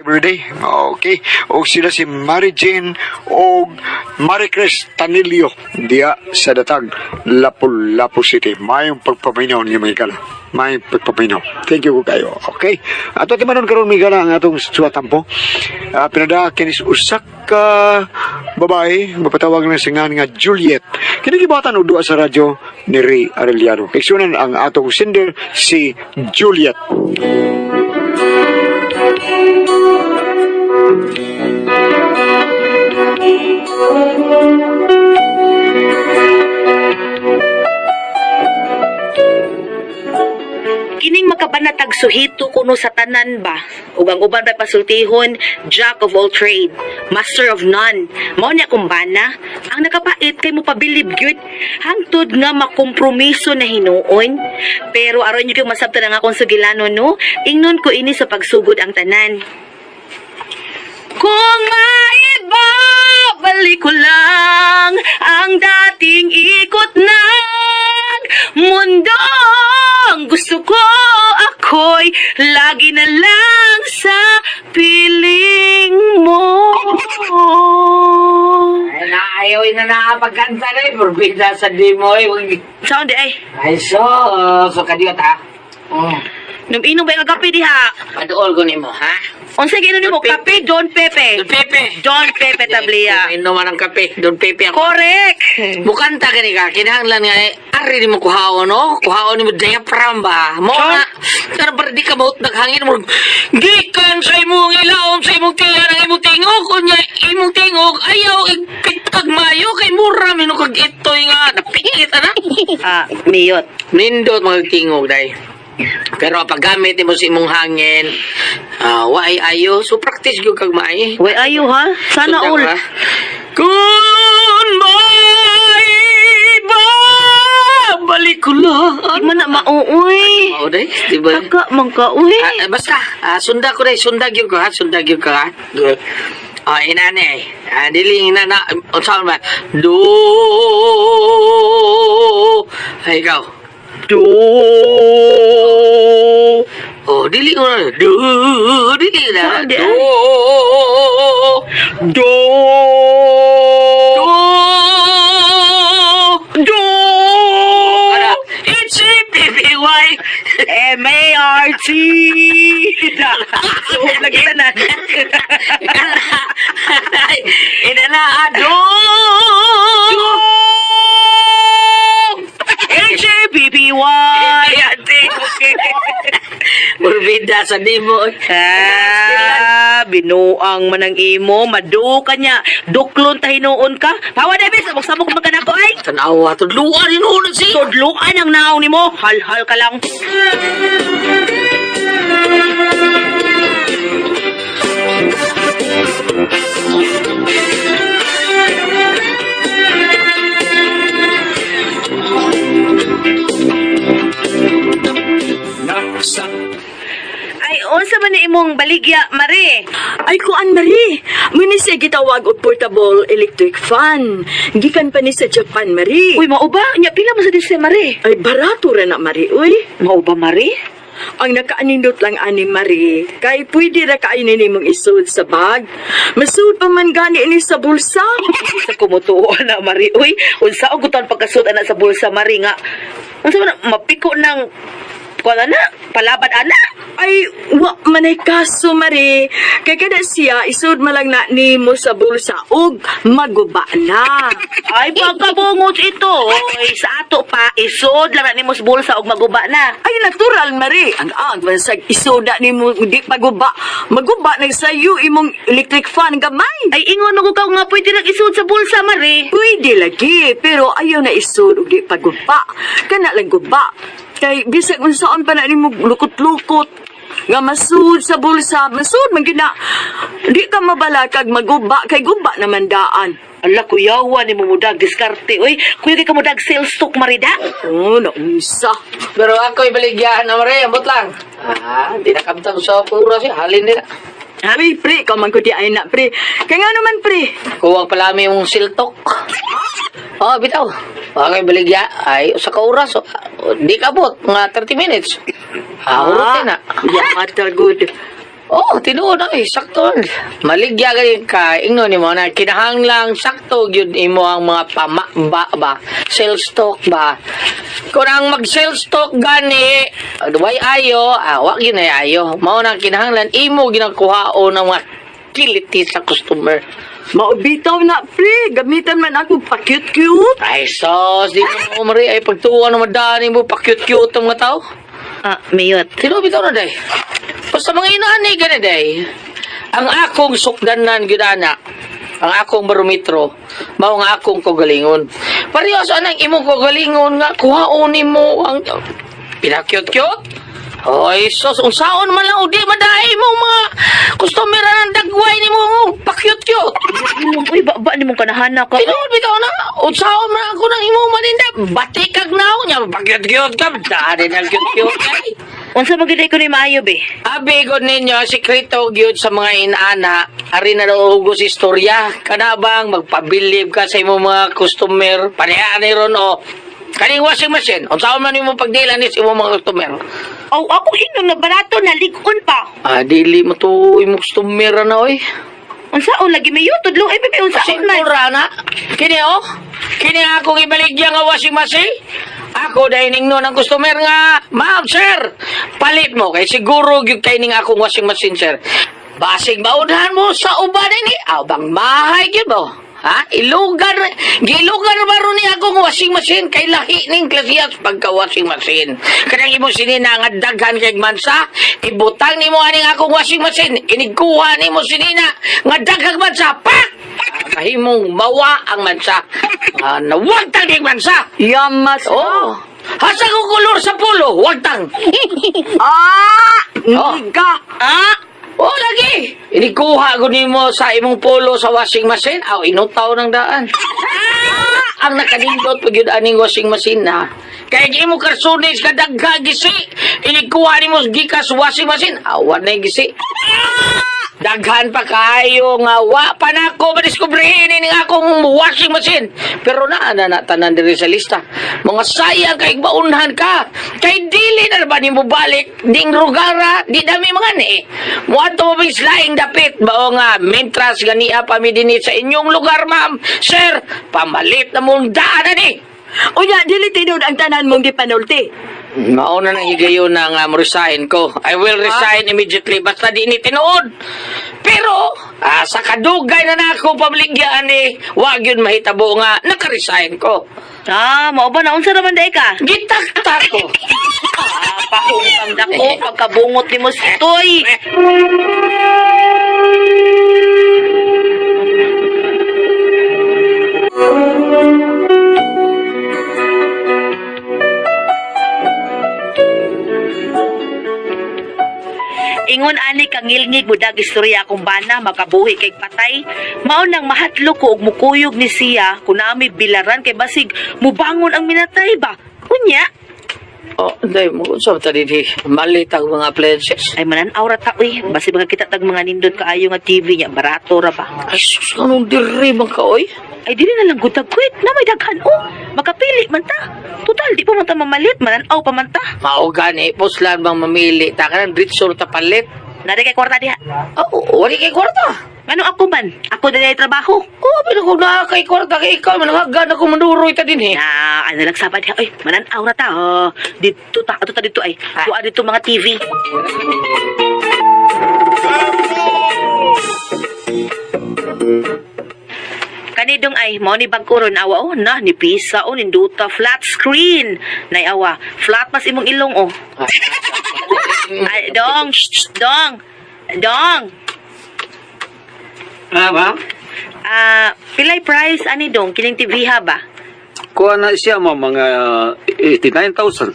Everyday, okay. O sila si Mary Jane o Marie Chris Tanilio diya sa datag Lapu-Lapu City. Mayong pagpaminaw niya may gala. May pagpaminaw. Thank you kayo. Okay. Ato timanon karon may gala ang atong suwatampo. Pinada kinis usak ka babae, mapatawag na singan nga Juliet. Kinigibatan og duha sa radyo ni Ray Arellano. Iksunan ang atong sender si Juliet. Kining makabanatag suhito kuno sa tanan ba? Ug ang uban pa pasultihon, jack of all trade, master of none. Mao niya kumbana, ang nakapait kay mo pabilib gyud hangtod nga makompromiso na hinuon. Pero aron niyo kay masabtan ang akong sugilano no, ingnon ko ini sa pagsugod ang tanan. Kung maiba, balik ko lang ang dating ikot ng mundo. Ang gusto ko ako'y lagi na lang sa piling mo. Ay, naayaw na nakapagkanta na eh. Purbida sa di mo eh. Saan di ay? Ay, so kadiyot ha? Num-inom ba yung kape diha? Paduol ko ni mo, ha? Unsa ginon nimo Don kape? Don Pepe. Don Pepe. Don Pepe tablia. Inom man ang kape. Don Pepe ako. Correct. Bukanta ka ni ka. Kinahanglan nga eh. Ari ni mo kuhaon, no? Kuhaon ni mo diaphragm ba? Mo na. Pero para di ka maut naghangin mo. Gikan sa imong ilawom, sa imong tiyan, ang imong tingog. Kunya, imong tingog. Ayaw, ikpitag mayo. Kay mura, minukag ito'y nga. Napingit, ana? Miyot. Nindot mga tingog, day. Pero pag gamit mo sa imong hangin, why ayo? So practice gyud kag maay. Way ayo ha? Sana Sundan all. ka. Kung may iba, balik ko lang. Di man na mauuy. Mao day, di ba? Taka man ka uy. Basta, sunda ko day, sunda gyud ko ha, sunda gyud ka ha. Good. Inane, dili na unsa man? Do. Ay ikaw. Do. Dili ko na. Dili na. Saan di, Do. Do. Do. Para, it's a PPY. M-A-R-T. Suhog lagi tanan. Ina na, do. H-A-P-P-Y. Okay. Burbida sa dimo. Binuang manang imo, madu ka niya. Duklon tahinoon ka. Tawa na, bis. Sabok-sabok magkana ko, ay. Tanawa, tudluan yun ulit si. Tudluan ang naong ni mo. Hal-hal ka lang. Ay, unsa man ni imong baligya, Mare? Ay, kuan Marie. Muni siya gitawag og portable electric fan. Gikan pa ni sa Japan, Marie. Uy, mauba. Nya, pila mo sa din siya, Mare? Ay, barato ra na, Marie. Uy, Mauba, Mare? ang nakaanindot lang ani, Marie. Kay pwede ra kainin nimong isud sa bag. Masud pa man gani ini sa bulsa. Sa kumutuo na, Mare. Uy, unsa ang gutan pagkasud ana sa bulsa, Mare nga? Unsa man mapiko ng kuan na, palabad ana? Ay, wa manay kaso, Marie. Kay kada siya, isud malang na nimo sa bulsa ug maguba na. Ay, pagkabungot ito. Uy, sa ato pa, isod lang na ni mo sa bulsa og maguba na. Ay, natural, Marie. Ang bansag isuda ni mo, di paguba. Maguba na sa'yo imong electric fan gamay. Ay, ingon ako ka nga pwede lang isud sa bulsa, Mare. Pwede lagi, pero ayaw na isud, di paguba. Kana lang guba. Kay, bisag kung saan pa na ni mo lukot-lukot. Nga masud sa bulsa, masud man gina. Di ka mabalakag maguba, kay guba naman daan. Ala, kuyawa ni mo mudag diskarte. Uy, kuya ka mudag sales stock, Marida. Oh, naunsa. Pero ako ibaligyan na Maria, ambot lang. Di na kamtang sa puro siya, halin nila. Uy, pre, ikaw man ko di ay na, pre. Kaya nga naman, pre. Kuwang palami yung siltok. Bitaw. Okay, baligya. Ay, sa kauras. Di kabot. Mga 30 minutes. Urutin na. Yeah, matter good. Oh, tinuod na sakto. Maligya ka ingno nimo na kinahanglang sakto gyud imo ang mga pamaba ba, sell stock ba. Kung ang mag-sell stock gani, way ayo, wa gyud na ayo. Mao nang kinahanglan imo ginakuhaon ng mga kiliti sa customer. Maubitaw na, pre. Gamitan man ako pa cute-cute. Ay, sos, di mo umari ay pagtuwa na madani mo pa cute-cute ang mga tao. Mayot. Sino bitaw na day? Basta mga inani gani day. Ang akong sukdanan gidana, ang akong barometro, mao nga akong kagalingon. Parehas anang imong kagalingon nga kuhaon nimo ang pinakyut-kyut. Oy, sos, unsaon man lang, di madahi mo mga customer ng dagway ni mo, pakyut-kyut. Uy, ba ni mong kanahana ka? Tinuod bitaw na, unsaon man ako ng imo maninda, batikag na ako niya, pakyut-kyut ka, dahil na kyut-kyut kay. Unsa magiday ko ni maayo, be? Abi god ninyo, sikreto gyud sa mga inana, ari na daw ugos istorya, kanabang magpabilib ka sa imo mga customer, panayaan ron o. Kaning washing machine, unsaon man imo pagdila ni sa imo mga customer. Oh, ako inom na barato na ligon pa. Dili mo to imo customer na oy. Unsaon lagi mayo tudlo ay bebe unsaon man? Sigura na. Kini oh. Kini akong ibaligya nga washing machine. Ako dahil ning ng customer nga, ma'am sir, palit mo kay siguro gyud kay ning akong washing machine sir. Basig maunhan mo sa uban ni bang bahay gyud mo. Ha? Gilugan ba ron ni akong washing machine kay lahi ning klasiyas pagka washing machine. Kanang imo sinina nga daghan kay mansa, ibutang nimo aning akong washing machine, kiniguha nimo sinina nga daghang mansa. Pak! Kahimong mawa ang mansa. Nawagtang kay mansa. Yamas. Oh. Hasa ko kulor sa pulo, wagtang. Niga. Oh, lagi! Inikuha ko nimo sa imong polo sa washing machine. Inutaw ng daan. Ang nakanindot pag yun aning washing machine na. Kaya di mo karsunis ka dagha gisi. Inikuha nimo gikas washing machine. Awan na gisi. Daghan pa kayo nga wa pa na ako madiskubrihin ini akong washing machine. Pero na tanan diri sa lista. Mga sayang kay baunhan ka. Kay dili na ba nimo balik ding rugara di dami mga ni. Mo ato mo laing dapit bao nga mentras ganiya pa mi dinhi sa inyong lugar ma'am. Sir, pamalit na mong daan ni. Unya, dili tinod ang tanan mong gipanulti. Mauna nang higayon na nga resign ko. I will resign immediately basta di ni tinuod. Pero, sa kadugay na nako pamligyan ni, wag yun mahitabo nga, naka-resign ko. Mao ba na unsa naman day ka? Gitaktak ko. Paungkang dako pagkabungot ni mo stoy. Ingon ani kangilngig budag istorya akong bana makabuhi kay patay. Mao nang mahatlo ko og mukuyog ni siya kunami bilaran kay basig mubangon ang minatay ba. Unya. Day mo sa tadi di malitag mga appliances. Ay manan-aw ra ta uy. Basig mga kita tag mga nindot kaayo nga TV nya barato ra ba. Ay sus anong diri man ka oy? Ay dili na lang gutag kwit na may daghan makapili man ta. Total di pa man ta mamalit manan-aw pa man ta. Mao gani poslan bang mamili ta kanan dritso ta palit. Nari kay kwarta diha. Wali kay kwarta. Ano ako man? Ako din ay trabaho. Pero kung na kay kwarta kay ikaw manangagan ako manduroy ta din Ano lang sabad ha. Ay, manan-aw ra ta. Dito ta, ato ta dito ay. Tuwa dito mga TV. Kanidong ay, mo ni Bagkuron awa na, ni Pisa ninduta flat screen. Nay awa, flat mas imong ilong Ay, dong, dong. Ma'am? Pilay price ani dong, kining TV ha ba? Kuha na siya mga 89,000.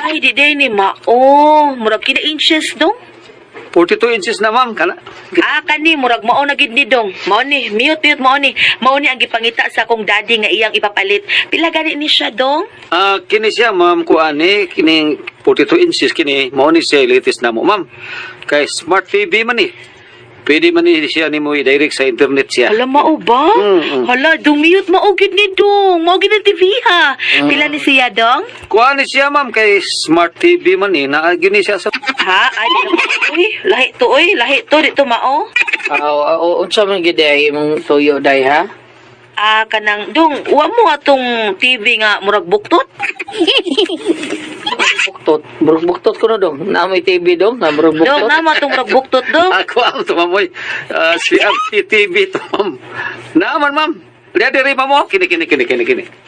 Ay, di day ni murag kina inches dong. 42 inches na ma'am. Kana. Kani, murag mao na gid ni dong. Mao ni, mute mao ni. Mao ni ang gipangita sa akong daddy nga iyang ipapalit. Pila gani ni siya dong? Kini siya ma'am kuha ni. Kini 42 inches kini. Mao ni siya latest na mo ma'am. Kay smart TV man ni. pwede man ni siya ni mo i-direct sa internet siya. Hala, mao ba? Hala, dumiyot maugid ni Dong. Maugid ni TV ha. Pila ni siya, Dong? Kuha ni siya, ma'am, kay Smart TV man eh. Naagini siya sa... Ha? Ay, uy, lahi to, uy. Lahi to, dito mao. Unsa man gid ay imong tuyo day ha? Kanang, Dong, wa mo atong TV nga murag buktot? Buruk-buktot ko na dong. Na may TV dong, na Dong, buruk-buktot. nama atong murag buktot, Dong. Ako ang tumamoy. CRT TV to, ma'am. Naaman, ma'am. Lihat diri mo. Kini.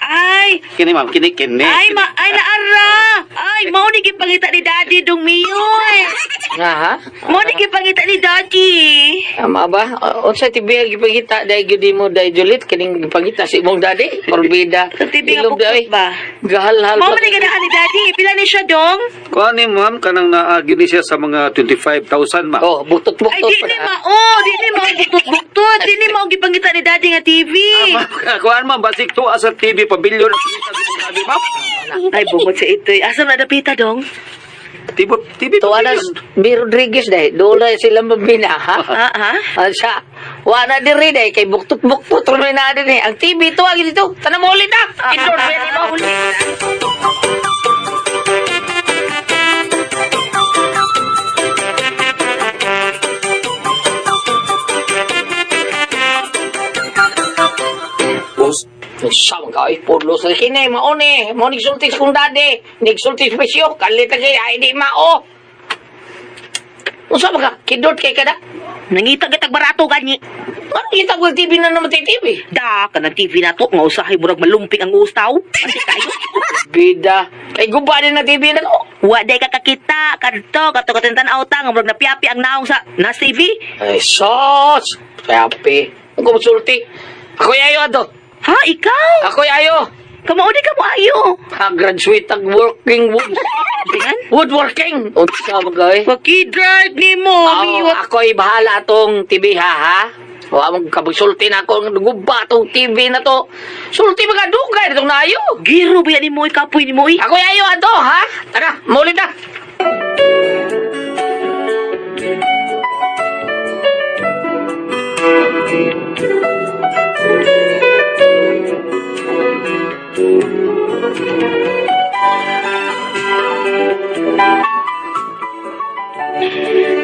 Ay, Kini, ma'am. Kini. ay, ay, naara. Ay, mau ni gipangita ni Daddy, Dong Miyoy. Nga ha? Mau ni gipangita ni Daddy. Ama ba? Unsa TV ang gipangita dai gyud mo dai Juliet kining gipangita si imong daddy? Porbida. Sa TV nga Ilog, buktot day. ba? Gahal-hal Mau ba? ni ganahan ni Daddy. Pila ni siya, Dong? Kuha ni, ma'am, kanang naagini siya sa mga 25,000, ma'am. Oh, buktot-buktot Ay, di pa ni na. mao. Di ni mao buktot-buktot. Di ni mao gipangita ni Daddy nga TV. Kuhaan, ma'am. Basik to asa TV. Pabilyon ang kita sa sabi, ma'am. Ay, bukod sa ito. Asa na napita, Dong? TV Tuwa na pabilyon. B. Rodriguez dai. Doon sila mabina ha? Ha? Siya. Wala diri dai kay buktot-buktot ron na din eh. Ang TV to agi dito. Tanam ulit na. Indoor ready mo ulit. Sama ka ay pudlo sa kini mao ni. Mo nigsultis kung dade. Nigsultis presyo kalit lagi ay di mao. Unsa ba ka? Kidot kay kada? Nangitag-itag barato ganyi. Ano kita ko TV na naman TV? Da, ka ng TV na to. Nga usahay murag malumping ang ustaw. Kasi tayo. Bida. Kay guba din na TV na to. Wa day ka kakita. Kadto, katintan auta. Nga murag napiapi ang naong sa nas TV. Ay, sos! Kape. Ang kumusulti. Ako yayo ato. Ha, ikaw? Ako yayo. Kamaudi ka mo ayo. Ha-graduate ang working Tingnan. woodworking. Unsa ba kay? Paki-drive ni mo. Ako'y bahala tong TV ha. O among kabagsulti na ako ng guba tong TV na to. Sulti mga dugay itong nayo. Giro ba yan ni mo? Kapoy ni mo? Ako yayo ato ha. Tara, maulit na.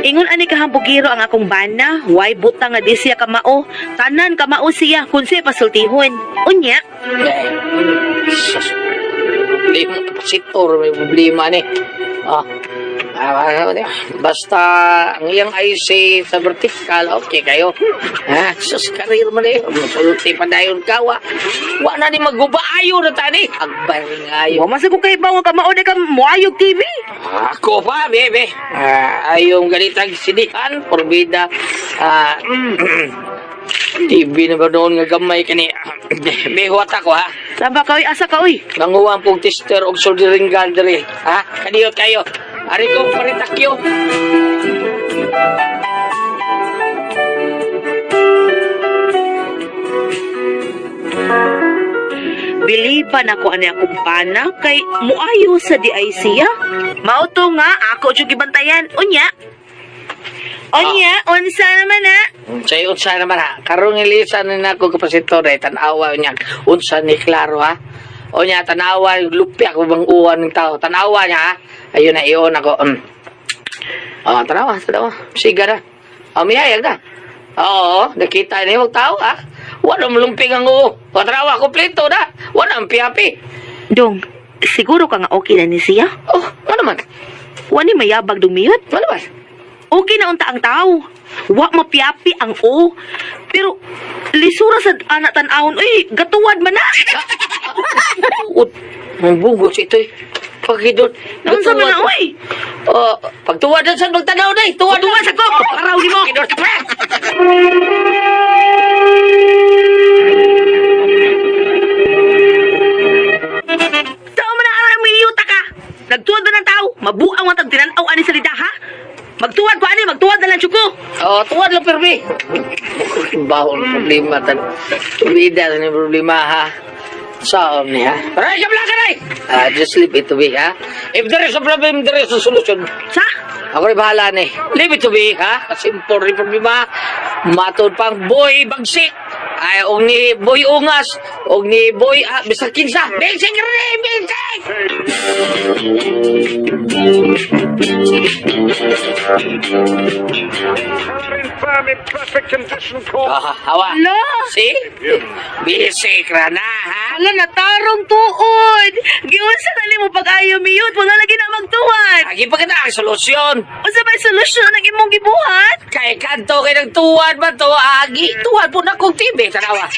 Ingon ani kahambugiro ang akong bana, why butang nga di siya kamao. Tanan kamao siya kun siya pasultihon. Unya, Sus. Problema, kapasitor, may problema ni. Basta ang iyang IC sa vertical, okay kayo. Sus, karir mo ni. Masulti pa dayon ka, wa na di maguba-ayo na tani. Agbar nga ayo. wa man sa ko kay bawang kamao di ka moayog TV. Ako pa, bebe. Ayong ganitang sidihan, porbida. TV na ba noon nga gamay kani. Behuat ako, ha? Saba ka asa ka uy. Nanguwang pong tester og soldering gun diri. Ha? Kaniyot kayo. Ari kong paritakyo. Biliban ako ani akong bana kay moayo sa di ay siya. Mao to nga ako jud gibantayan. Unya. Unya, unsa naman na? Say unsa naman ha. Karong ilisan na ako kapasitor ay tanawa niya. Unsa ni klaro ha. O niya tanawa lupya ko bang uwan ng tao. Tanawa niya ha. Ayun na iyon ako. Tanawa. Siga na. Miyayag na. Oo, nakita niyo tao ha. Wala malumping ang uo. Tanawa kompleto na. Wala ang piyapi. Dong, siguro ka nga okay na ni siya? Oh, ano naman? Wani mayabag dumiyot? Ano naman? Okay na unta ang tao. Wa mapiapi ang o. Pero lisura sa anak tan-awon, uy, gatuwad man na. Ut, ang bungos ito eh. Pagidot. Ang sabi na, uy. Pagtuwad na sa magtanaw na eh. Tuwad Sa ko, araw di mo. Pagidot ka pa. Tao man na araw mo iyuta ka. Nagtuwad ba ng tao? Mabuang ang tagtinanaw ani sa lida, ha? Magtuwad ko ani, magtuwad na lang tsuko. Tuwad lang permi. Bahol problema tan. Tumida na yung problema ha. Saan niya? Aray, kabla ka na eh! Just leave it to be, ha? If there is a problem, there is a solution. Sa? Ako rin bahala na eh. Leave it to be, ha? Simple rin problema. Matod pang boy bagsik. Ay, og ni boy ungas. Og ni boy, bisag kinsa. Bigsik rin, bigsik! Hawa. Ala! See? Bisik ra na, ha? Ala, natarong tuod. Giunsa na mo pag-ayo miyot. Wala lagi na magtuwan. Agi pa ka na ang solusyon. Unsa ba solusyon ng imong gibuhat? Kay kanto kay nagtuwad ba to? Agi, tuwad po na kong TV, tanawa.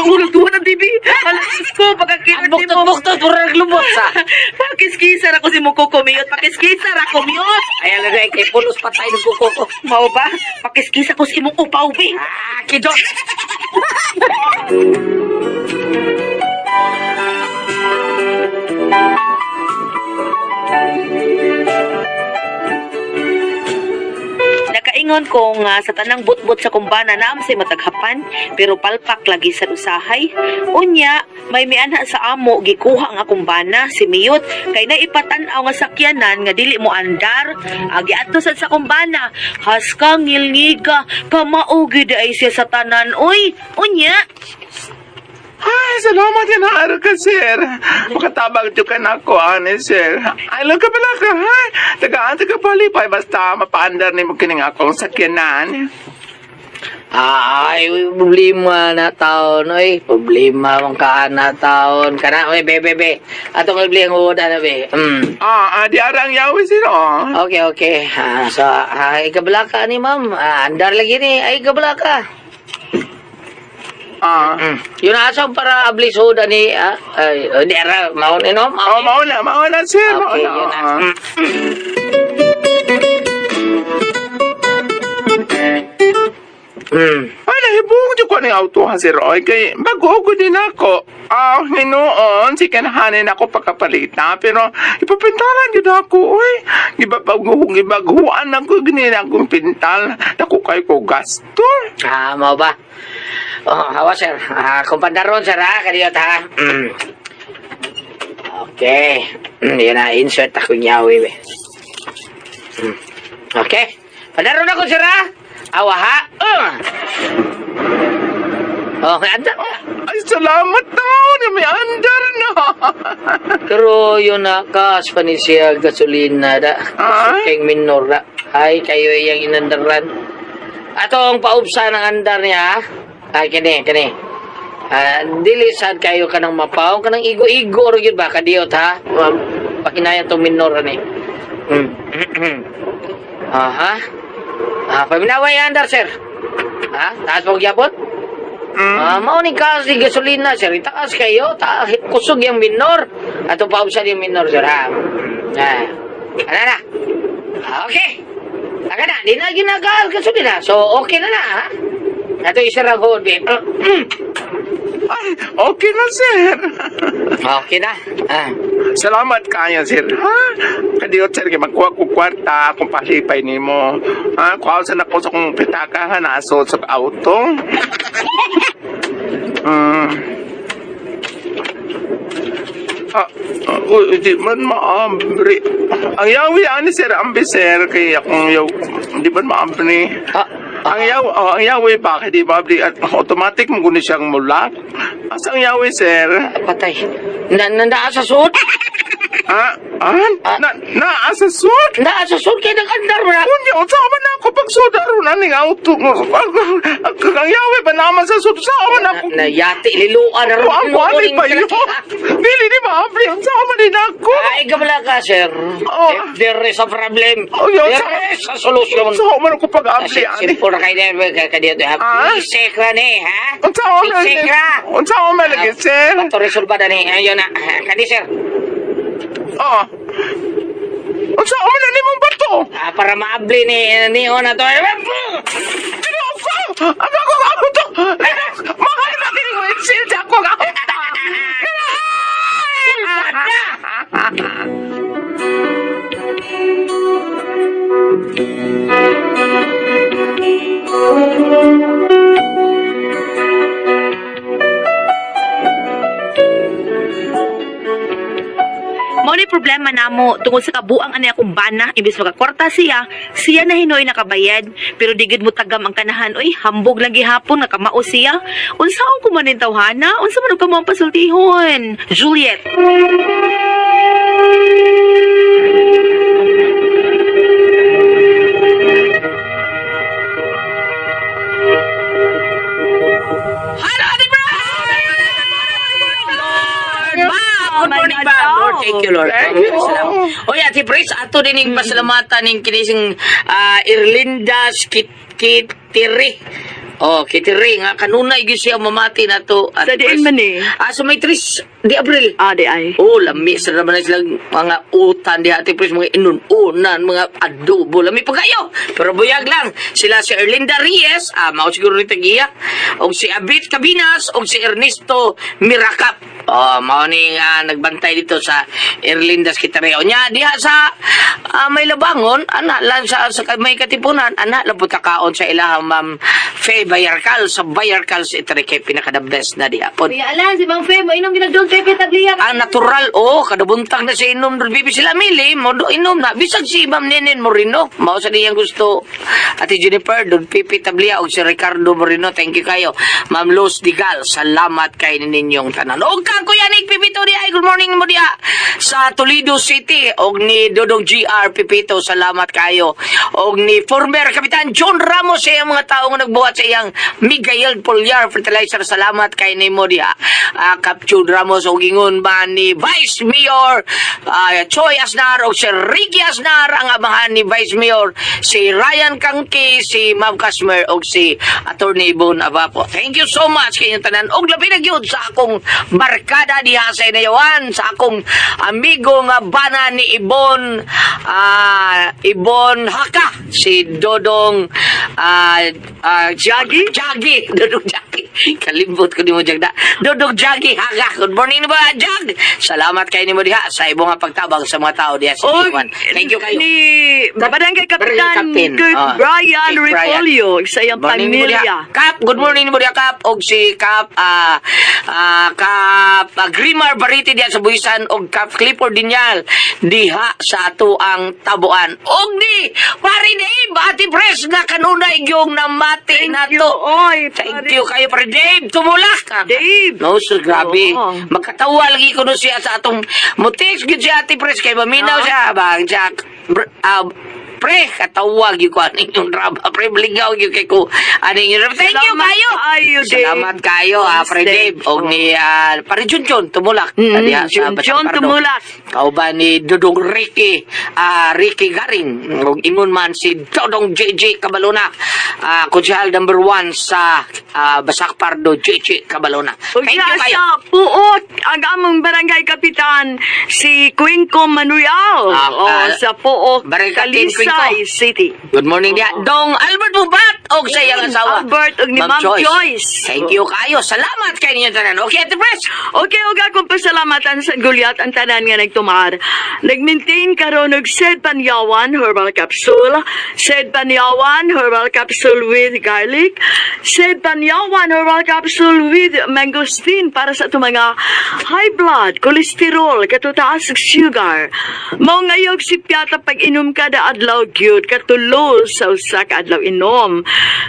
Ulang tuwan ng TV. Alas ko, pagkakita Ang buktot-buktot, pura naglubot sa. Pakiskisar ako si Mukoko miyot. Pakiskisar ako miyot. Ay, alagay, kay pulos patay ng kuko ko. Mao ba? Pakiskisa ko si imong upaw, be. Kidot! Nakaingon ko nga sa tanang butbot sa kumbana naam say mataghapan pero palpak lagi sa usahay. Unya, may mianha sa amo gikuha nga kumbana si Miyot kay naipatan-aw nga sakyanan nga dili mo andar. Agi adto sad sa kumbana, haska ngilngiga pamaugi ay siya sa tanan. Uy, unya. Ay, salamat yan araw ka, sir. Makatabang ka na ako, sir. Ay, lang ka pala ka, ha? Tagaan ka palipay, basta mapaandar ni mo kining akong sakyanan. Ay, problema na taon, oy. Problema mong kaan na taon. Kana, oy, be. Ato nga bili ang uda na, be. Di arang yawi, sir, oh. Okay. So, ikabala ka ni ma'am. Andar lagi ni, ay ikabala ka. Yun asam para abli soda ni, di ara, maon inom? Oh, mauna, sir. Okay, Mauna. yun na. Ay, nahibong dyan ko ng auto, ha, sir, oy. Kay, bago ko din ako. Hinoon, si kanahanin ako pagkapalita. Pero, ipapintalan dyan ako, oy. Gibaghuan ako, ganyan akong pintal. Naku kayo ko gasto. Mau ba? Oh, hawa, sir. Kumpandaron, sir, ha? Kadiyot, ha? Okay. Yan na, insert ako nyawi, be. Okay. Pandaron ako, sir, ha? Awa, ha? Okay, andar na. Ay, salamat na. May andar na. Pero yun na, kas pa ni siya gasolina da. Ay? Keng minor da. Ay, kayo yung inandaran. Atong paubsa ng andar niya, ay, kini. Dili sad kayo ka ng mapaw, ka ng igo-igo, yun ba, kadiyot, ha? Pakinaya itong minor, ni. Aha. Paminaway ang andar, sir. Ha? Taas mo gyapon? Mauning ka si gasolina, sir. Itaas kayo. Kusog yung minor. Ato paubsa yung minor, sir, ha? Ano na? Okay. Aga na, di na ginagal gasolina. So, okay na, ha? Ato isarang hold, babe. Ay, okay na, sir. Okay na. Salamat kaya, sir. Ha? Kadiyot, sir, magkuha ko kwarta kung palipay ni mo. Ha? Kuhawasan ako sa kong pitaka, ha? Naso sa auto. Di man maambri. Ang yawi, ani, sir, ambi, sir. Kaya akong yaw, di man maambri. Ang yawi, bakit di maambri? At automatic mo guni siyang mulak. Asa ang yawi, sir? Patay. Nandaan sa suot? Asa suot? Nandaan sa suot kayo nag-andar mo na. Kunya, saan man ako pag sudaro na ning auto mo? Ang yawi ba naman sa suot? Saan man ako? Nayati, liluan na rin. Ang wali pa yun. Dili di maambri. Saan man din ako? Ay, gamala ka, sir. If there is a problem, there is a solution. Saan man ako pag-abli, ani? Simple na kayo dito. Isik ra ni, ha? Isik ra. Saan man lagi, sir? Bato resolba na ni. Ayun na. Kani, sir. Saan man na mong bato? Para maabli ni Ona to. Ako to! Mahal na din ko itsil sa ako nga. Mo ni problema namo tungod sa kabuang ani akong bana imbis magakwarta siya na hinoy nakabayad pero digid mo tagam ang kanahan oy hambog lang gihapon nga kamao siya unsaon ko man ning tawhana unsa man ka mo ang pasultihon Juliet. Good morning, ba? Lord, thank you, Lord. Thank you. O yeah, Ate Pres, ato din yung pasalamatan ng kinising Irlinda Kitiri. Oh, Kitiri nga kanunay gyud siya mamati na to. Sa diin man eh. Sa may 3 di Abril. Di ay. Oh, lami sa naman na silang mga utan di Ate Pres, mga inununan, mga adobo, lami pa kayo. Pero buyag lang, sila si Erlinda Reyes, mao siguro ni Tagiya, o si Abit Cabinas, o si Ernesto Miracap. Oh, mao ni nagbantay dito sa Erlindas Kitareo nya diha sa may labangon, ana lang sa may katipunan, ana lang kaon sa ilahang Ma'am Faye Bayarkal sa Bayarkal sa itari kay pinaka-the best na diha po. Kuya Alan, si Mang Fe, mo inom ginagdon Pepe Tabliya. Natural, kadubuntang na siya inom, bibi sila mili, mo inom na. Bisag si Ma'am Nenen Moreno, mao sa niyang gusto. Ate Jennifer, Don Pipi Tablia, o si Ricardo Moreno, thank you kayo. Ma'am Luz Digal, salamat kay ninyong tanan. O ka, Kuya Nick Pipito di ay, good morning mo diha. Sa Toledo City, o ni Dodong GR Pipito, salamat kayo. O ni former Kapitan John Ramos, siya mga taong nagbuhat sa iyang Miguel Poliar Fertilizer, salamat kay ni mo diha. Kap John Ramos, o gingon ba ni Vice Mayor Choy Asnar, o si Ricky Asnar, ang amahan ni Vice Mayor, si Ryan Kangki, si Ma'am Kasmer, o si Attorney Ibon Abapo. Thank you so much kayong tanan. Og labi na gyud sa akong barkada diha sa Inayawan, sa akong amigo nga bana ni Ibon Haka, si Dodong Jagi, Dodong Jagi. Kalimbot ko di mo Jagda. Dodong Jagi Haka. Good morning ba, Jag? Salamat kay ni mo diha sa imo nga pagtabang sa mga tao diha sa Inayawan. Thank you kayo. Ni Barangay Kapitan Captain. Kurt Brian Kurt Brian. Repolio sa iyang Morning ni mo diha. pamilya. Kap, good morning ni mo diha, Kap. Og si Kap Grimar Bariti diha sa Buisan, og Kap Clifford Dinyal diha sa ato ang tabuan. Og ni pare Dave, Ate Pres na kanunay gyung namati na Thank you, to. oy. Thank you kayo pare Dave, tumulak ka. Dave. No, so grabe. Oo. Magkatawa lagi ko no siya sa atong mutis gyud si Ate Pres kay maminaw siya bang Jack. Pre, katawag yung ko aning yung drama. Pre, blingaw yung kay ko aning yung drama. Thank you kayo. Salamat kayo, Pre Dave. O ni, pare Junjun, tumulak. Junjun, tumulak. Kau ba ni Dodong Ricky Garing. O ingon man si Dodong JJ Cabalona. Kutsihal number 1 sa Basak Pardo, JJ Cabalona. Thank you kayo. Sa Puot, ang among barangay kapitan, si Quinco Manuel. Sa Puot, Barangay Quinco. Talisay City. Good morning dia. Dong Albert Bubat og sa iyang asawa. Albert og ni Ma'am Joyce. Thank you kayo. Salamat kay ninyo tanan. Okay, Ate Pres. Okay, og akong pasalamatan sa Gulyat ang tanan nga nagtumar. Nag-maintain karon og Sed Panyawan Herbal Capsule, Sed Panyawan Herbal Capsule with garlic, Sed Panyawan Herbal Capsule with mangosteen para sa itong mga high blood, cholesterol, katutaas og sugar. Mao ngayog si piyata pag-inom kada adlaw gyud katulo sa usa ka adlaw inom.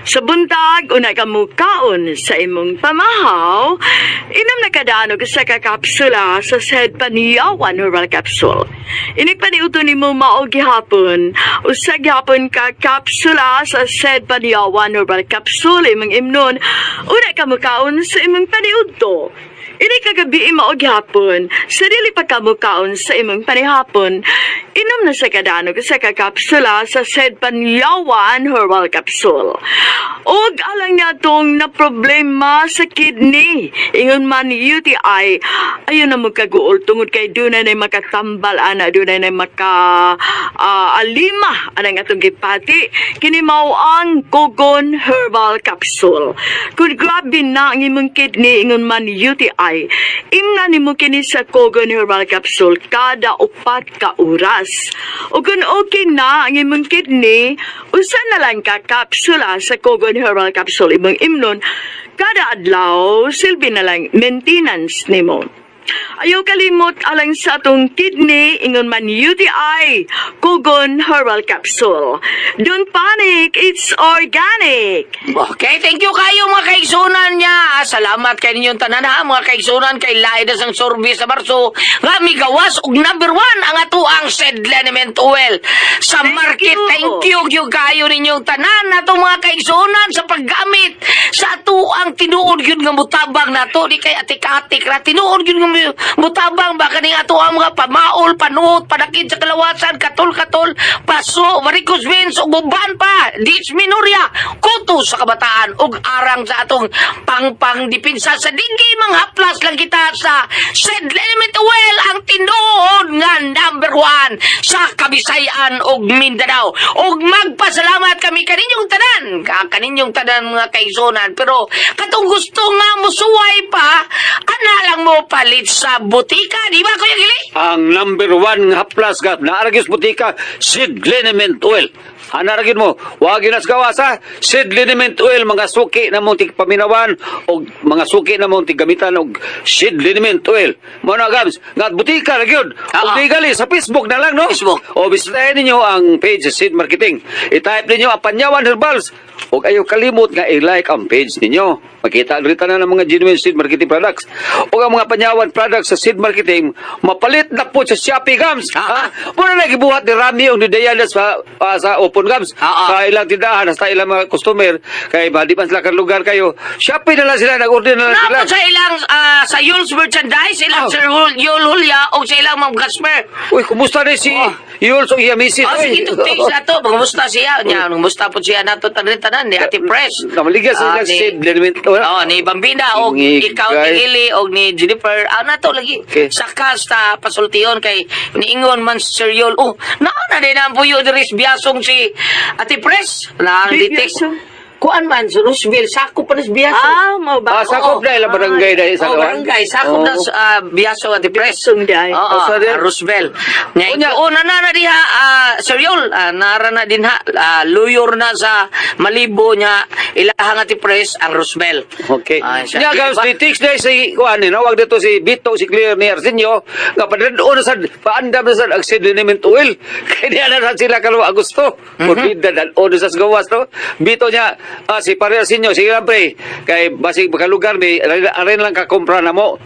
Sa buntag una ka mukaon sa imong pamahaw, inom na kada sa ka kapsula sa Sed Panyawan Herbal Capsule. Inig paniuto nimo mao gihapon, usa gihapon ka kapsula sa Sed Panyawan Herbal Capsule imong imnon, una ka mukaon sa imong paniudto. Ini kagabi mao gihapon, sa dili pa kamukaon sa imong panihapon, inom na sa kadano sa kakapsula sa Sed Panyawan Herbal Capsule. Og alang niya tong na problema sa kidney, ingon man UTI, ayun na magkaguol tungod kay dunay na makatambal ana, dunay na alima anang atong gipati, kini mao ang Kogon Herbal Capsule. Kung grabe na ang imong kidney, ingon man UTI, imna nimo kini sa Kogon Herbal Capsule kada 4 ka oras. O kung okay na ang imong kidney, usa na lang ka kapsula sa Kogon Herbal Capsule imong imnon kada adlaw, silbi na lang maintenance nimo. Ayaw kalimot alang sa atong kidney, ingon man UTI, Kugon Herbal Capsule. Don't panic, it's organic. Okay, thank you kayo mga kaigsunan niya. Salamat kay ninyong tanan ha, mga kaigsunan kay Laidas ang Sorbis sa Marso. Nga migawas og number 1 ang ato ang Said Liniment Oil sa market. you. Thank you kayo ninyong tanan nato mga kaigsunan sa paggamit sa ato ang tinuod yun nga mutabang nato di kay atik-atik ra tinuod yun nga mutabang baka ning ato ang mga pamaol, panuot, padakid sa kalawasan, katol-katol, paso, varicose veins, ug uban pa, dysmenorrhea, kuto sa kabataan, ug arang sa atong pang-dipinsa sa dinggi, mga haplas lang kita sa Said Liniment Oil, ang tinuod nga number 1 sa Kabisayan ug Mindanao. Ug magpasalamat kami kaninyong tanan, kaninyong tanan mga kaigsunan, pero katong gusto nga musuway pa, ana lang mo palit sa butika, di ba Kuya Gili? Ang number 1 nga haplas gap na aragis butika, Said Liniment Oil. Anaragin mo, wag ginas gawas ha. Said Liniment Oil, mga suki na mong paminawan o mga suki na mong gamitan og Said Liniment Oil. Mga gams, nga butika na yun. O di gali, sa Facebook na lang, no? Facebook. O bisitahin ninyo ang page sa Said Marketing. I-type ninyo ang Panyawan Herbals. Huwag ayaw kalimot nga i-like ang page ninyo. Makita rita na ng mga genuine Seed Marketing products. O ang mga Panyawan products sa Seed Marketing, mapalit na po sa Shopee Gams. Muna na gibuhat ni Rami o ni Dayanas sa Open Gams. Sa ilang tindahan, sa ilang mga customer. Kaya di pa sila lugar kayo. Shopee na lang sila, nag-order na lang sila. Napo sa ilang, sa Yule's merchandise, ilang Sir Yul Hulya, o sa ilang Ma'am Gasper. Uy, kumusta rin si Yules o iya misis? Sige, tugtis na to. Kumusta siya? Kumusta po siya nato tanan ni Ate Press. Namaligas sila ni- Seed Liniment Oil. Ni Bambina o ikaw ni Ili o ni Jennifer. Na to lagi. Okay. Saka sa pasultiyon kay niingon man Sir Yul. Na din ang puyo diris biyasong si Ate Press. Na ang ditik. Biyasong? Kuan man, sa Roosevelt, sakop pa na sa biyasong. Mau ba? Sakop na ilang barangay dahil sa kawan. barangay. Sakop na sa biyasong Ate Press. Biyasong dahil. Roosevelt. Na diha, Sir Yul, nara na din ha, luyor na sa Malibo niya, ilahang Ate Press, ang Roosevelt. Okay. Siya, Nya guys, di text day si kuan ni wag dito si Bito si Clear ni Arsenio nga padadon na sa paandam na sa ang Said Liniment Oil. Kaya na sila kalwa Agosto. Pudida dan ono sa gawas no. Bito niya si Pare Arsenio sige lang pre kay basig bakalugar ni arin lang ka kompra na mo.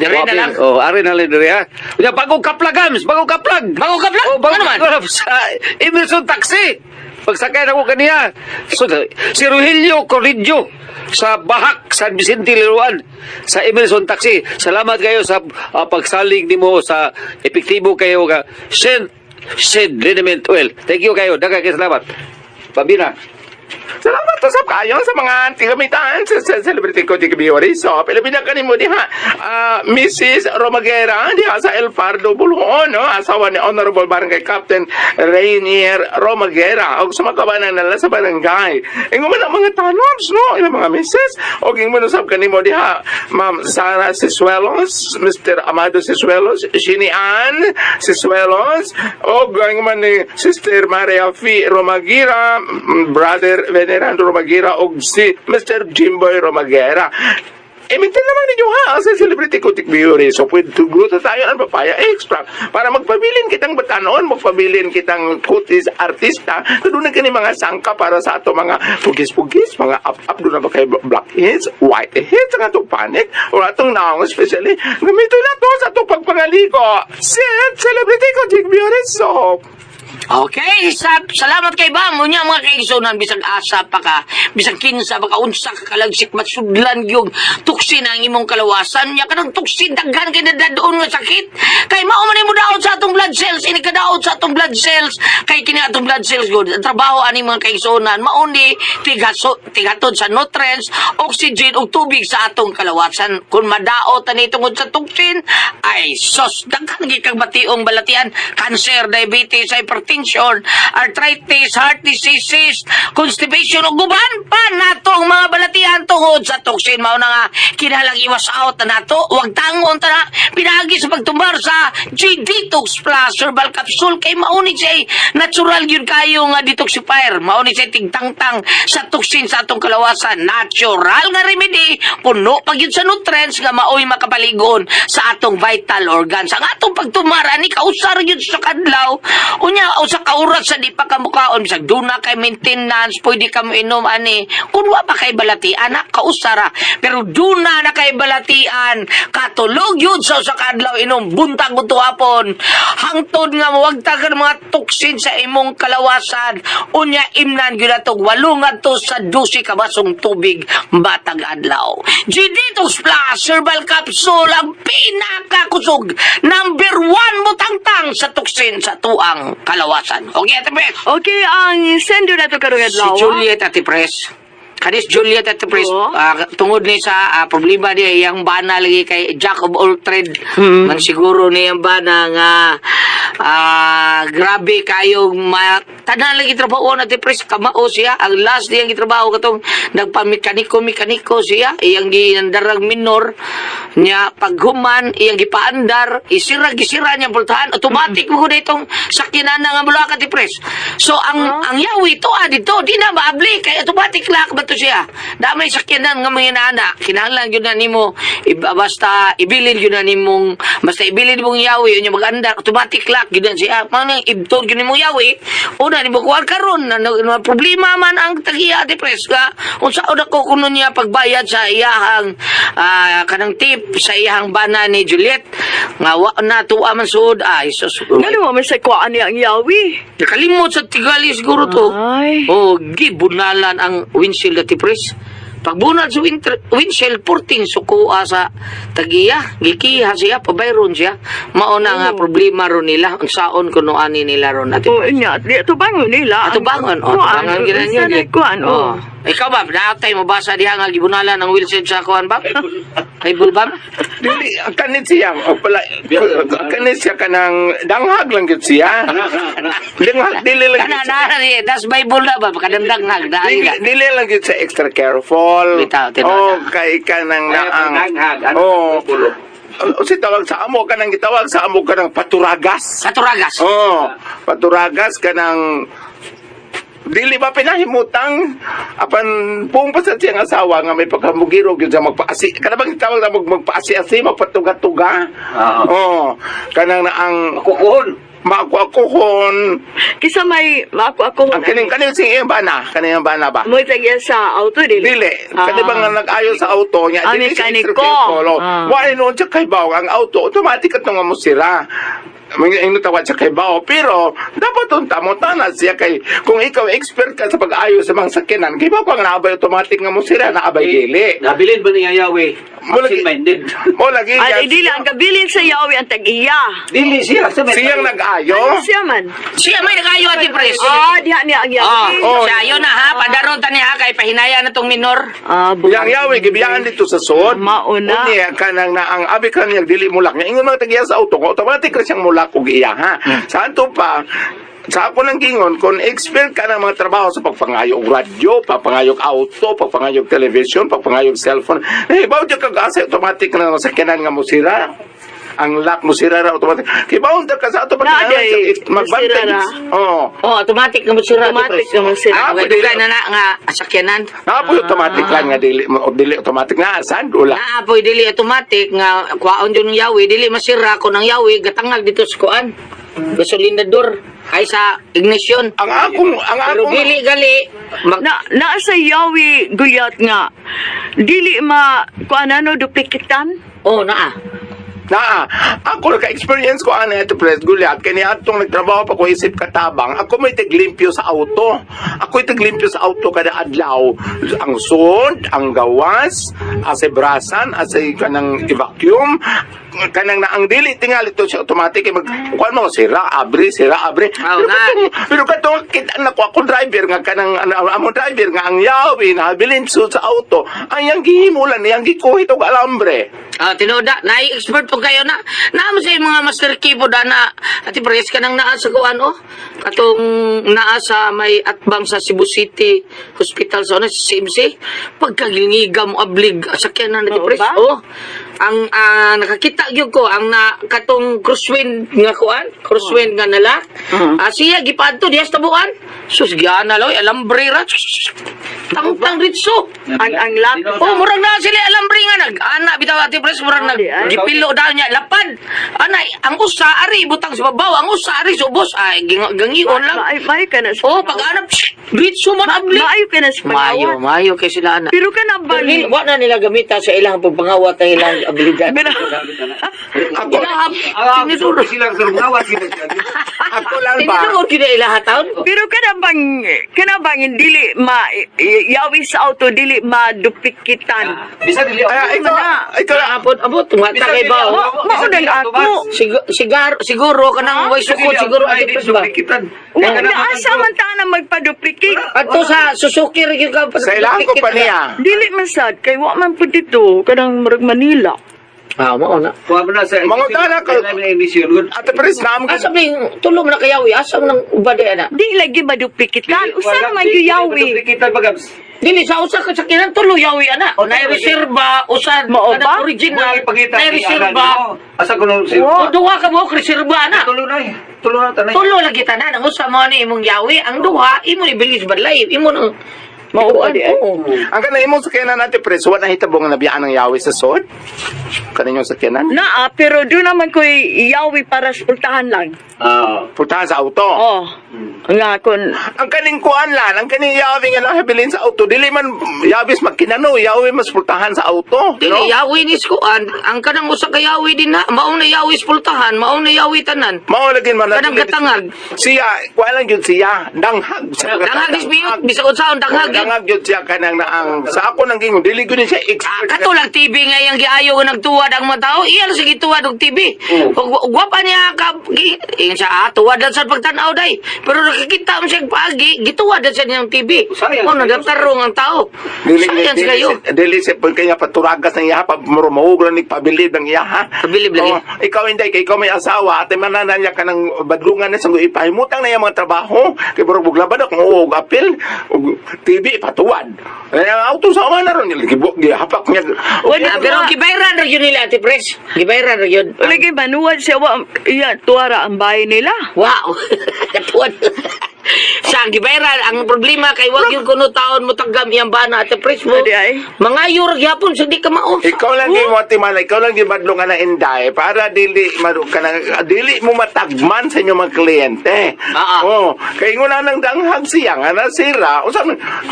dire na lang. Arin na lang dire ha. Nya bagong kaplagams, bagong kaplag. Bago ka vlog? Bagong Ano man? kaplag sa Emerson Taxi. Pagsakay na ko kaniya. So, si Rogelio Corridjo sa Bahak, San Vicente, Liruan, sa Emerson Taxi. Salamat kayo sa pagsalig nimo sa epektibo kayo ka Said Liniment Oil. Thank you kayo. Daga kayo salamat. Pabina. Salamat to sa kayo sa mga tigamitan sa celebrity ko tigbiwari. So, Pilipina ka ni mo diha. Mrs. Romagera diha sa El Fardo, Bulhon, no? Asawa ni Honorable Barangay Captain Rainier Romagera. O sumakabanan nila sa barangay. Ingo man ang mga tanons, no? Ilang mga Mrs. O ingo man usap ka ni mo diha. Ma'am Sara Sisuelos, Mr. Amado Sisuelos, Shini Ann Sisuelos, o ingo man ni Sister Maria Fi Romagira, Brother Venerando Romagira o si Mr. Jimboy Romagira. Mintin naman ninyo ha sa Celebrity Kutik Beauty. So pwede tugot na tayo ng papaya extra para magpabilin kitang batanon, magpabilin kitang kutis artista. Doon ka ni mga sangka para sa ato mga pugis-pugis, mga up-up doon na ba kayo blackheads, whiteheads, ang atong panic, o atong naong especially. Gamito na to sa atong pagpangaligo. Celebrity Kutik Beauty Soap. Okay, salamat kay Bam. Unya mga kaigsunan, bisag asa pa ka, bisag kinsa pa ka, unsa ka kalagsik, matsudlan yung tuksin ang imong kalawasan. Nya ka ng tuksin, daghan kay nadadoon nga sakit. Kay mauman mo daot sa atong blood cells, ini ka daot sa atong blood cells. Kay kini atong blood cells, good. Ang trabaho ani mga kaigsunan, mauni, tigatod sa nutrients, oxygen, ug tubig sa atong kalawasan. Kung madaot ani tungod sa tuksin, ay sos, daghan kay kag bationg balatian, cancer, diabetes, hypertension, hypertension, arthritis, heart diseases, constipation o guban pa nato ang mga balatian tungod sa toxin. Mao na nga kinahanglang iwas out na nato. Huwag tangon ta na pinagi sa pagtumbar sa G-Detox Plus Herbal Capsule kay mauni siya natural yun kayo nga detoxifier. Mauni siya tigtangtang sa toxin sa atong kalawasan. Natural nga remedy, puno pag yun sa nutrients nga maoy makapaligon sa atong vital organs. Ang atong pagtumara ni kausar yun sa kadlaw. Unya o sa kaurat sa di pa kamukaon bisag duna kay maintenance pwede ka mo inom ani. Kung wa pa kay balatian na kausara. Pero duna na kay balatian katulog yun sa kadlaw inom buntag mo hapon. Hangtod nga mawagtag ka ng mga toxin sa imong kalawasan. Unya imnan gyud atog walungan to sa 12 ka basong tubig batag adlaw. G-Detox Plus Herbal Capsule ang pinakakusog number 1 mo tangtang sa toxin sa tuang kalawasan. Okay, Ate Pres? Okay, ang sendo na to karong Si adlaw. Juliet, Ate Pres. Kanis Juliet at Pres, Oo. tungod ni sa problema niya, iyang bana lagi kay Jack of all trade. Man siguro ni iyang bana nga grabe kayo tanan lagi trabaho na Pres, kamao siya. Ang last niyang gitrabaho katong nagpamekaniko siya, iyang ginandarang minor niya paghuman, iyang gipaandar, gisira niya pultahan, automatic mo itong sakyanan nga mula ka Pres. So ang yawi to dito, di na maabli kay automatic lock ba to siya. Damay sakyanan nga mga nana. Kinahanglan yun na nimo basta ibilin yun na nimong basta ibilin mong yawi yun yung mag-andar automatic lock yun siya. Mga ibtor yun nimong yawi una nimo kuwag karon na problema man ang tagiya Pres ka unsa una ko kuno niya pagbayad sa iyahang kanang tip sa iyahang bana ni Juliet nga wa na tuwa man sud sus Ngano mo sa kuan niya ang yawi? nakalimot sa tigali siguro to. Ay. Gibunalan ang windshield at Pres. Pagbunal sa windshield, 14 sukuha sa tagiya. Gikiha siya, pabayron siya. Mauna nga problema ron nila. Ang saon kuno ani nila ron. Ate O Pres. nya, di ato bangon nila. Ato bangon. Bangon gina nyo. Kuan, Ikaw ba, naatay mo ba sa diha nga gibunalan ang windshield sa kuan ba? Kay Bulbam? Dili, kanit siya. Kanit siya kanang danghag lang yun siya. Danghag, dili lang yun siya. Kana ni, das Bible na ba? Pakadamdag na. Dili lang yun siya extra careful. Bitaw, tinala. Oh, kay kanang naang. Oh, si tawag sa amo kanang gitawag sa amo kanang paturagas. Katuragas. Oh, paturagas kanang dili ba pinahimutang apan buong pasat siyang asawa nga may pagkamugiro gyud sa magpaasi kana bang tawag na magpaasi-asi magpatuga-tuga. Oh, kanang naang Kukuhon. makuakuhon Kisa may ako ang kaning si bana ba mo tagya sa auto dili kani ba nga nag-ayo sa auto niya dili siya mekaniko. extra wala noon siya kay bawo ang auto automatic at nga mo sira ang tawag sa kay bawo pero dapat tamo tanas siya kay kung ikaw expert ka sa pag-ayos sa mga sakyanan kay bawo ang naabay automatic nga mo sira naabay dili Nabilin ba niya Yahweh? Absent-minded. mo lagi Ay, dili ang kabilin sa yawi ang tag-iya. Dili siya. siyang nag-ayo Siya man. Siya may nagayo Ate Pres. Diha niya ang yawi. Siya yun na ha, padaron ta niya kay pahinaya na tong minor. yang yawi gibiyaan dito sa sud Mauna. unya kanang na ang abi kanang dili mulak nga ingon mga tagiya sa auto ko automatic ra siyang mulak og iya ha sa ato pa sa ako nang gingon, kung expert ka ng mga trabaho sa pagpangayog radyo, pagpangayog auto, pagpangayog television, pagpangayog cellphone, bawo dyan kag-asa automatic na sakyanan nga mo sira. Ang lock mo sira ra automatic. Kaya bawo dyan ka sa automatic magbantay. Automatic na mo sira. Automatic na mo sira. Dugay na nga sakyanan. Naapoy automatic lang nga dili automatic nga saan ula. Naapoy dili automatic nga kuhaon dyan ng yawi, dili masira ko ng yawi, gatangag dito sa kuan. Gasolinador. Ay sa ignition. Ang Pero akong dili gali. Na sa yawi guyat nga. Dili kuan duplikitan. Naa. Ako naka-experience ko ito Pres Gulyat kani atong nagtrabaho pa ko isip katabang ako may taglimpyo sa auto kada adlaw ang sud ang gawas asay brasan asay kanang i-vacuum kanang na ang dili tingali to siya automatic kuan mo sira abri pero katong kita na ko ako driver nga kanang amo driver nga ang yawi na bilin sud sa auto ayang gihimulan yang gikuhit og alambre Tinoda, na-expert po kayo na. Naman sa mga master keyboard na ati pares ka nang naa sa kuan oh. Katong naa sa may atbang sa Cebu City Hospital sa CMC. Pagkagingiga mo ablig sakyan na ati pares. ba? Oh. Ang nakakita gyud ko ang katong crosswind nga kuan, crosswind nga nala. Siya gipadto diha sa tabuan. Sus gyana loy alambre ra. Tang ritso. Ang laptop. Oh, murag na sila alambre nga nag-ana bitaw ati pres murag nag gipilo daw niya lapad. Anay, ang usa ari butang sa babaw, ang usa ari subos ay gangion lang. Maayo ka na sa Oh, pag-anap ritso man abli. Maayo ka na sa pangawan. Mayo kay sila ana. Pero ka na ba Dili wa na nila gamita sa ilang pagpangawat ang ilang abilidad. Ako, Tiniduro. silang sarungawan. ako lang ba? Tiniduro kina ilang taon. Pero kana bang dili yawi sa auto dili madupikitan. Bisa dili. Ay, ikaw lang. Abot, mata kay ba? Maunang ako. Siguro kanang way sukod siguro ati pres ba? Asa man ta na magpaduplikit. Ato sa Suzuki rin yung Sa ilang ko pa niya. Dili masad kay wa man pud dito kanang murag Manila. Mao na. Kuha mo na sa Mga tana ka. emission. Ate Pres, naam ka. Asa bing tulong na kayawi, asa nang ubade na. Di lagi madupikitan. Usa man gyud yawi. Kita bagabs. Dili sa usa ka sakinan tulo yawi ana. O na reserba usa Mao ba? kanang original. Na reserba. Asa kuno si O duha ka mo reserba na. tulo na. Tulo na tanay. Tulo lagi tanan ang usa mo ni imong yawi, ang duha imo ni bilis badlay, imo nang Mao ba di? Ang kanang imong sakyanan Ate Pres, wala hitabo nga nabiyaan ng yawi sa sod? Kaninyong sakyanan? Naa pero do naman ko yawi para sa pultahan lang. Puntahan sa auto. Oh. Nga kun Ang kaning kuan lan, ang kaning yawi nga nahabilin sa auto, dili man yabis magkinano, yawi mas pultahan sa auto. dili yawi ni skuan, ang kanang usa ka yawi din na, mao na yawi pultahan, mao na yawi tanan. Mao lagin man Kanang katangag. Siya, kuan lang yun siya, danghag. Danghag is biyot, bisag unsaon danghag. Danghag yun siya kanang naang, sa ako nang gingon, dili ko siya expert. Katulang TV nga yung giayo nga nagtuwad ang mga tao, iyan sige tuwad og TV. Gwapa niya ka, siya tuwad lang sa pagtanaw day. Pero nakikita mo siya pagi, gituwad lang siya niyang TV. Sayang. Kung nagtarong ang tao. Sayang siya kayo. Dili siya pag kanya paturagas ng iya, murumahuglan ni pabilib ng iya, ha? Pabilib lagi. Oh, ikaw hindi, kay ikaw may asawa, at mananan niya ka ng badlungan na sa ipahimutang na yung mga trabaho, kay burog buglabad ako, og apil, og TV, patuwad. Ang auto sa mga naroon, gihapak niya. Pero gibayran ra yun nila, Ate Pres. Gibayran ra yun. lagi manuwad siya wa iya tuwara ang bahay nila. Wow! Natuwad. Sa gibayran, ang problema kay wag yung kuno taon mo tanggam iyang bana at pres mo. Adi ay. Mga yur gyapon sa di ka mao. Ikaw lang yung matimala, ikaw lang yung badlungan na inday para dili dili mo matagman sa inyong mga kliyente. Oh, kay nguna nang danghag siya nga nasira. Usa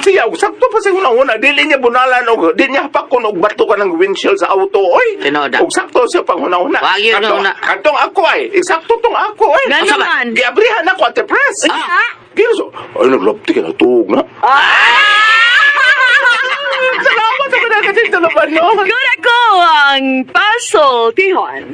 siya sakto pa sa una dili niya bunalan og di niya pakon og bato ka ng windshield sa auto oy. Tinoda. Og sakto siya pang una. Wag yun una. Katong ako ay, eksakto tong ako ay. Nga Asa ba? naman. Giabrihan ako at press. Kaya so, ay naglapti ka na tuog na. Salamat sa mga kasi ito naman, no? Good ako ang puzzle, Tihon.